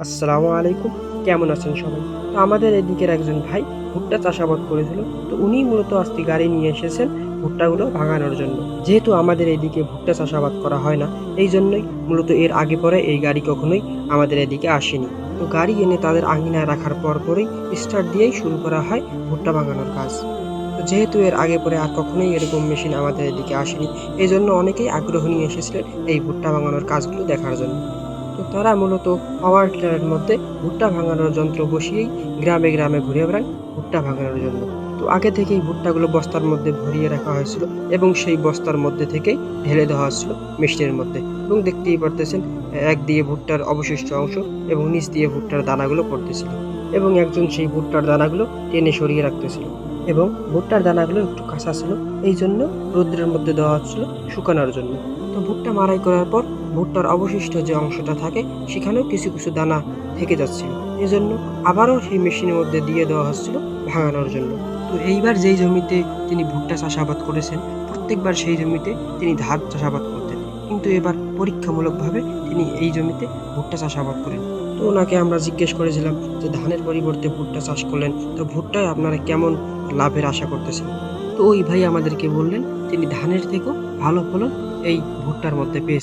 আসসালামু আলাইকুম। কেমন আছেন সবাই? তো আমাদের এদিকের একজন ভাই ভুট্টা চাষাবাদ করেছিল। তো উনিই মূলত আজকে গাড়ি নিয়ে এসেছেন ভুট্টাগুলো ভাঙানোর জন্য। যেহেতু আমাদের এদিকে ভুট্টা চাষাবাদ করা হয় না, এইজন্যই মূলত এর আগে পরে এই গাড়ি কখনোই আমাদের এদিকে আসেনি। তো গাড়ি এনে তাদের আঙিনায় রাখার পরপরই স্টার্ট দিয়েই শুরু করা হয় ভুট্টা ভাঙানোর কাজ। তো যেহেতু এর আগে পরে আর কখনোই এরকম মেশিন আমাদের এদিকে আসেনি, এজন্য অনেকেই আগ্রহ নিয়ে এসেছিলেন এই ভুট্টা ভাঙানোর কাজগুলো দেখার জন্য। তো তারা মূলত পাওয়ার টিলারের মধ্যে ভুট্টা ভাঙানোর যন্ত্র বসিয়েই গ্রামে গ্রামে ঘুরে বেড়ান ভুট্টা ভাঙানোর জন্য। তো আগে থেকেই ভুট্টাগুলো বস্তার মধ্যে ভরিয়ে রাখা হয়েছিল এবং সেই বস্তার মধ্যে থেকেই ঢেলে দেওয়া হচ্ছিল মেশিনের মধ্যে। এবং দেখতেই পারতেছেন এক দিয়ে ভুট্টার অবশিষ্ট অংশ এবং নিচ দিয়ে ভুট্টার দানাগুলো পড়তেছিল এবং একজন সেই ভুট্টার দানাগুলো টেনে সরিয়ে রাখতেছিল এবং ভুট্টার দানাগুলো একটু কাঁচা ছিল, এই জন্য রৌদ্রের মধ্যে দেওয়া হচ্ছিল শুকানোর জন্য। তো ভুট্টা মাড়াই করার পর ভুট্টার অবশিষ্ট যে অংশটা থাকে সেখানেও কিছু কিছু দানা থেকে যাচ্ছিল, এজন্য আবারও সেই মেশিনের মধ্যে দিয়ে দেওয়া হচ্ছিল ভাঙানোর জন্য। তো এইবার যেই জমিতে তিনি ভুট্টা চাষাবাদ করেছেন, প্রত্যেকবার সেই জমিতে তিনি ধান চাষাবাদ করতেন, কিন্তু এবার পরীক্ষামূলকভাবে তিনি এই জমিতে ভুট্টা চাষাবাদ করেন। তো ওনাকে আমরা জিজ্ঞেস করেছিলাম যে ধানের পরিবর্তে ভুট্টা চাষ করলেন, তো ভুট্টায় আপনারা কেমন লাভের আশা করতেছেন? তো ওই ভাই আমাদেরকে বললেন তিনি ধানের থেকেও ভালো ফলন এই ভুট্টার মধ্যে পেয়েছেন।